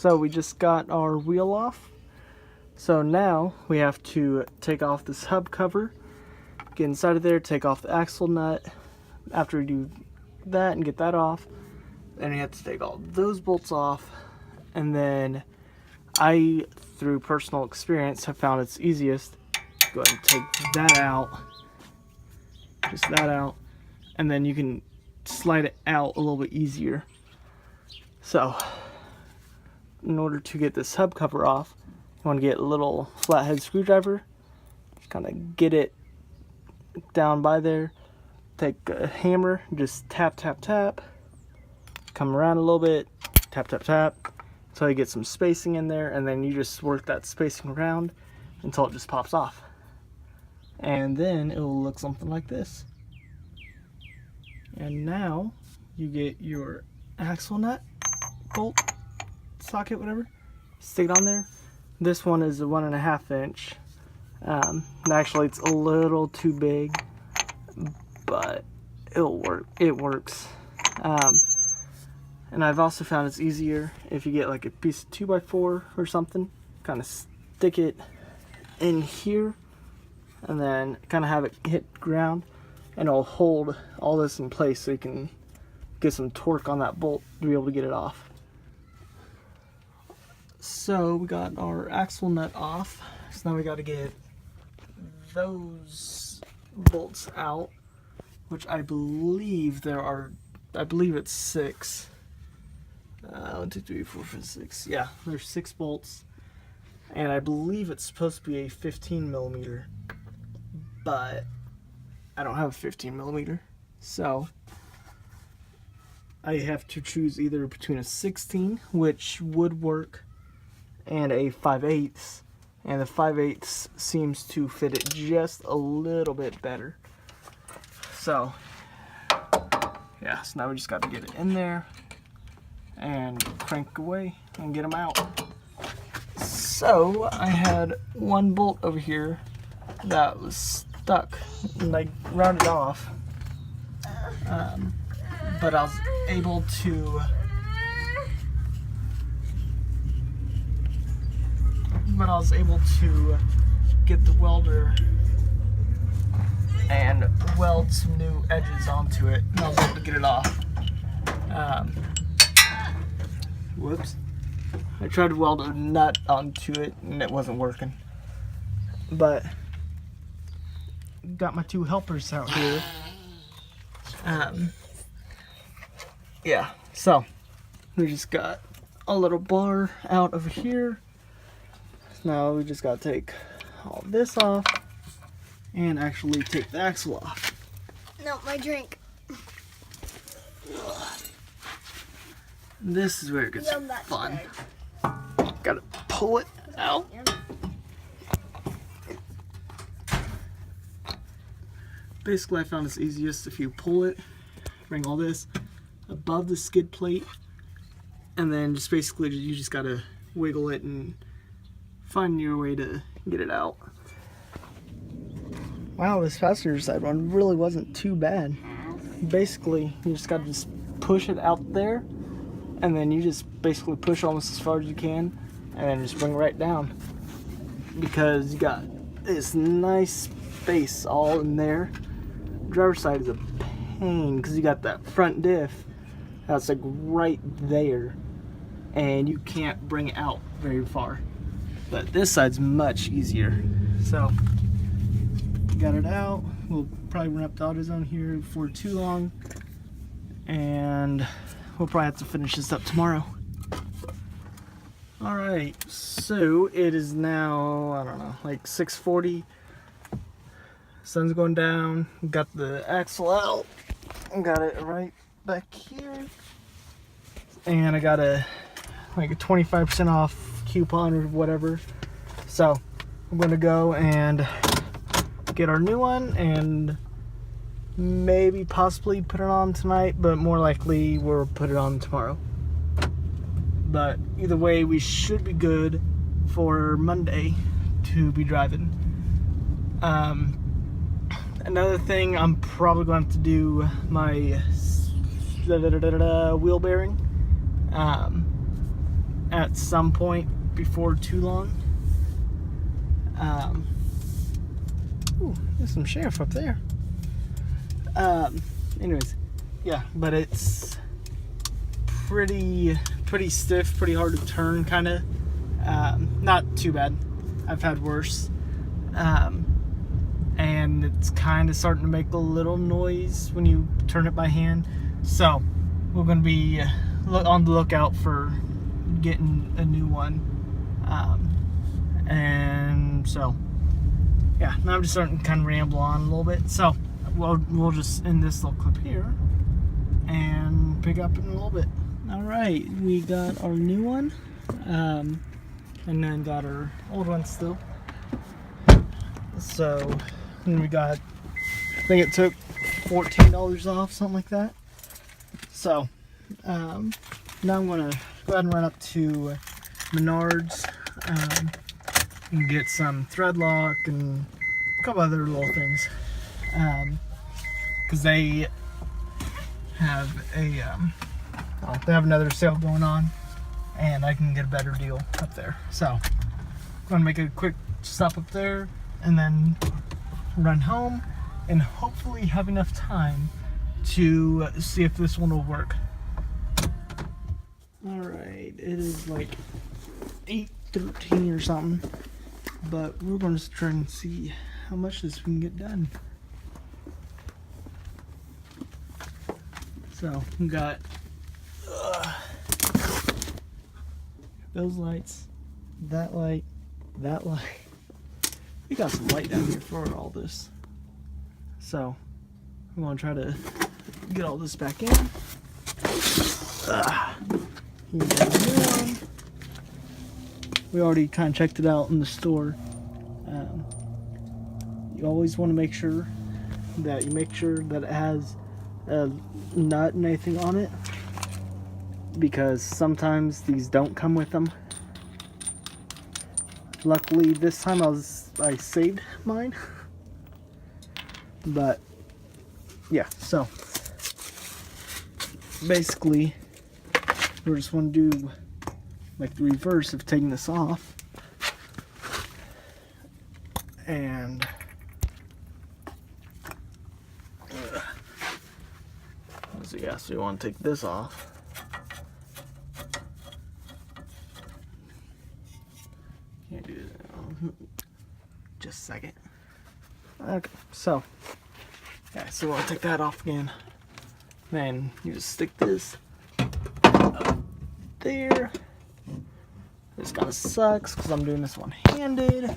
So we just got our wheel off. So now we have to take off this hub cover, get inside of there, take off the axle nut. After we do that and get that off, then you have to take all those bolts off. And then I, through personal experience, have found it's easiest to go ahead and take that out, just that out, and then you can slide it out a little bit easier. So in order to get this hub cover off, you want to get a little flathead screwdriver, kind of get it down by there, take a hammer, just tap, tap, tap, come around a little bit, tap, tap, tap, until you get some spacing in there, and then you just work that spacing around until it just pops off. And then it will look something like this. And now you get your axle nut, bolt, socket, whatever, stick it on there. This one is a 1.5 inch. Actually, it's a little too big, but it'll work. It works. And I've also found it's easier if you get like a piece of 2x4 or something, kind of stick it in here, and then kind of have it hit ground, and it'll hold all this in place so you can get some torque on that bolt to be able to get it off. So we got our axle nut off, so now we got to get those bolts out, which I believe it's 6. 1, 2, 3, 4, 5, 6. Yeah, there's 6 bolts, and I believe it's supposed to be a 15mm, but I don't have a 15mm, so I have to choose either between a 16, which would work, and a 5/8, and the 5/8 seems to fit it just a little bit better. So yeah, so now we just got to get it in there and crank away and get them out. So I had one bolt over here that was stuck, and I rounded off, but I was able to get the welder and weld some new edges onto it, and I was able to get it off. Whoops. I tried to weld a nut onto it and it wasn't working. But got my 2 helpers out here. Yeah, so we just got a little bar out over here. Now we just gotta take all this off and actually take the axle off. No, my drink. This is where it gets fun. Bag. Gotta pull it out. Yep. Basically, I found it's easiest if you pull it, bring all this above the skid plate, and then just basically you just gotta wiggle it and find your way to get it out. Wow, this passenger side one really wasn't too bad. Basically, you just gotta push it out there, and then you just basically push almost as far as you can, and then just bring it right down. Because you got this nice space all in there. Driver's side is a pain because you got that front diff that's like right there, and you can't bring it out very far. But this side's much easier. So got it out. We'll probably run up to AutoZone here before too long, and we'll probably have to finish this up tomorrow. Alright, so it is now, I don't know, like 6:40. Sun's going down. Got the axle out. Got it right back here. And I got like a 25% off coupon or whatever. So I'm gonna go and get our new one and maybe possibly put it on tonight, but more likely we'll put it on tomorrow. But either way, we should be good for Monday to be driving. Another thing, I'm probably going to have to do my wheel bearing, at some point before too long. Ooh, there's some sheriff up there. Anyways, yeah, but it's pretty stiff, pretty hard to turn, kind of. Not too bad. I've had worse. And it's kind of starting to make a little noise when you turn it by hand. So we're going to be on the lookout for getting a new one. And so, yeah, now I'm just starting to kind of ramble on a little bit. So we'll just end this little clip here and pick up in a little bit. All right, we got our new one, and then got our old one still. So then we got, I think it took $14 off, something like that. So now I'm gonna go ahead and run up to Menards and get some thread lock and a couple other little things, because they have they have another sale going on, and I can get a better deal up there. So I'm gonna make a quick stop up there and then run home and hopefully have enough time to see if this one will work. Alright, it is like 8:13 or something, but we're going to try and see how much this we can get done. So we got those lights, that light, that light. We got some light down here for all this. So I'm gonna try to get all this back in. Here's the new one. We already kind of checked it out in the store. You always want to make sure that it has a nut and anything on it, because sometimes these don't come with them. Luckily this time I saved mine. But yeah, so basically we just want to do like the reverse of taking this off, and so yeah, so you want to take this off. Can't do that. Just a second. Okay, so yeah, so we'll take that off again. Then you just stick this up there. This kind of sucks because I'm doing this one-handed.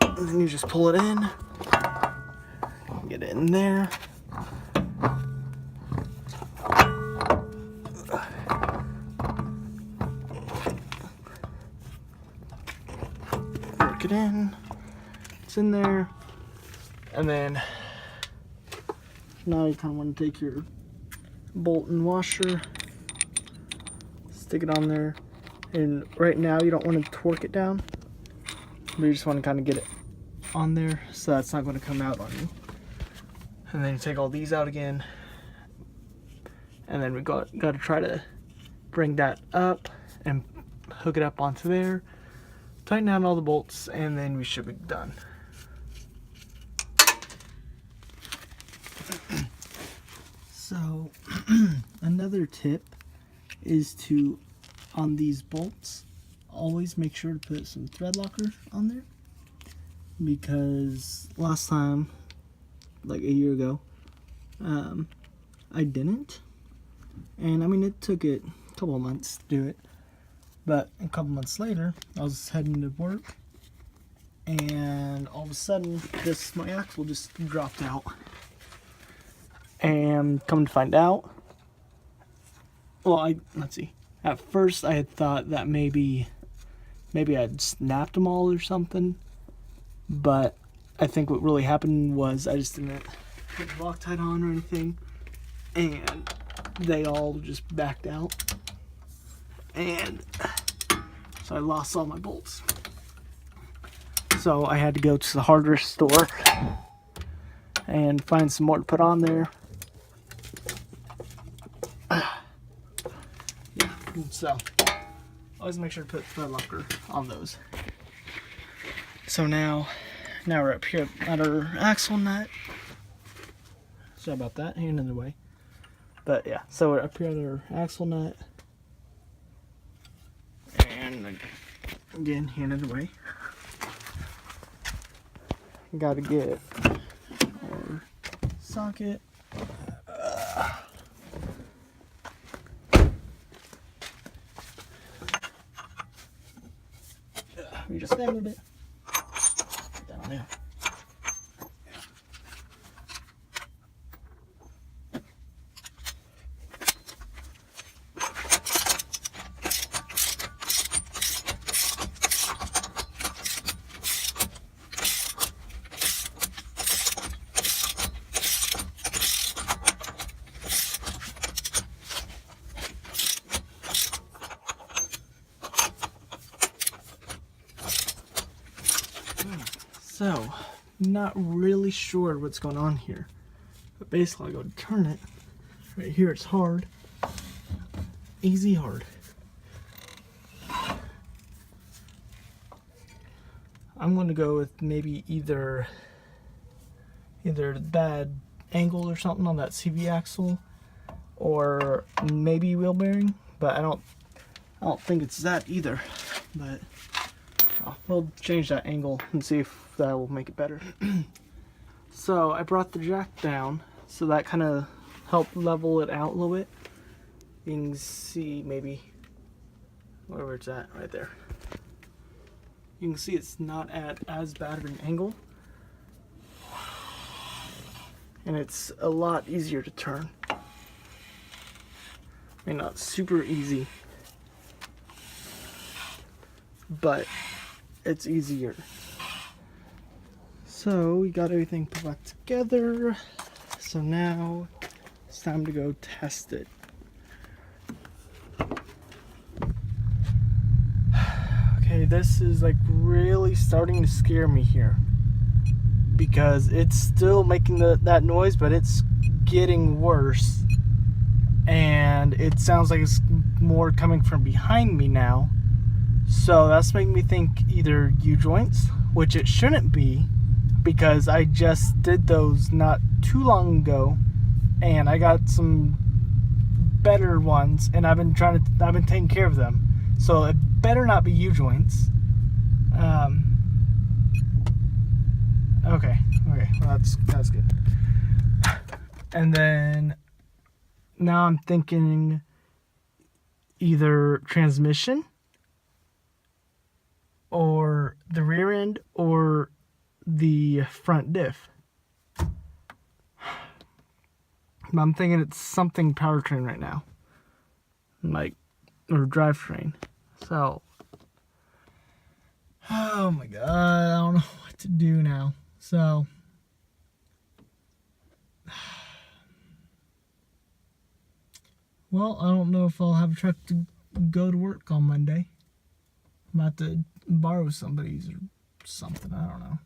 And then you just pull it in, get it in there. Work it in. It's in there. And then now you kind of want to take your bolt and washer, stick it on there, and right now you don't want to torque it down, but you just want to kind of get it on there so that's not going to come out on you. And then you take all these out again, and then we got to try to bring that up and hook it up onto there, tighten down all the bolts, and then we should be done. So another tip is to, on these bolts, always make sure to put some thread locker on there, because last time, like a year ago, I didn't, and I mean it took it a couple of months to do it, but a couple months later I was heading to work and all of a sudden my axle just dropped out. And come to find out, well, let's see. At first, I had thought that maybe I'd snapped them all or something. But I think what really happened was I just didn't put Loctite on or anything, and they all just backed out. And so I lost all my bolts. So I had to go to the hardware store and find some more to put on there. Yeah, so always make sure to put thread locker on those. So now we're up here at our axle nut. Sorry about that, hand in the way. But yeah, so we're up here at our axle nut. And again, hand in the way. Gotta get our socket. We just hammered it down there. So, not really sure what's going on here, but basically I go to turn it. Right here it's hard, easy hard. I'm going to go with maybe either bad angle or something on that CV axle, or maybe wheel bearing, but I don't think it's that either. But we'll change that angle and see if that will make it better. So I brought the jack down, so that kind of helped level it out a little bit. You can see maybe wherever it's at, right there. You can see it's not at as bad of an angle, and it's a lot easier to turn. I mean, not super easy, but it's easier. So we got everything put back together. So now it's time to go test it. Okay, this is like really starting to scare me here, because it's still making that noise, but it's getting worse, and it sounds like it's more coming from behind me now. So that's making me think either U-joints, which it shouldn't be, because I just did those not too long ago, and I got some better ones, and I've been taking care of them. So it better not be U-joints. Okay, well that's good. And then now I'm thinking either transmission, or the rear end, or the front diff. I'm thinking it's something powertrain right now, like, or drivetrain. So, oh my god, I don't know what to do now. So, well, I don't know if I'll have a truck to go to work on Monday. I'm about to borrow somebody's or something, I don't know.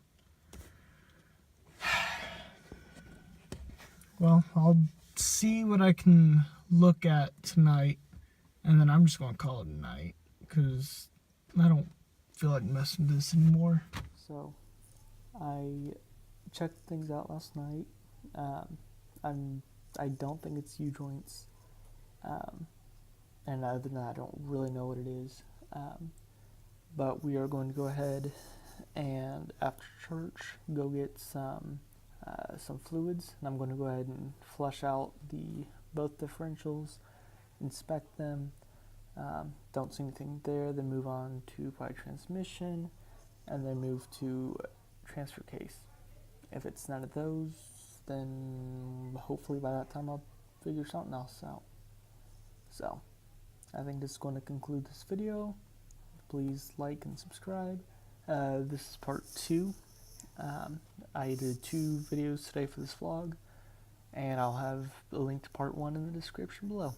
Well, I'll see what I can look at tonight, and then I'm just going to call it a night, because I don't feel like messing with this anymore. So, I checked things out last night. I don't think it's U-joints, and other than that, I don't really know what it is. But we are going to go ahead and after church go get some fluids, and I'm going to go ahead and flush out both differentials, inspect them. Don't see anything there, then move on to probably transmission, and then move to transfer case. If it's none of those, then hopefully by that time I'll figure something else out. So I think this is going to conclude this video. Please like and subscribe. This is part 2. I did 2 videos today for this vlog, and I'll have a link to part 1 in the description below.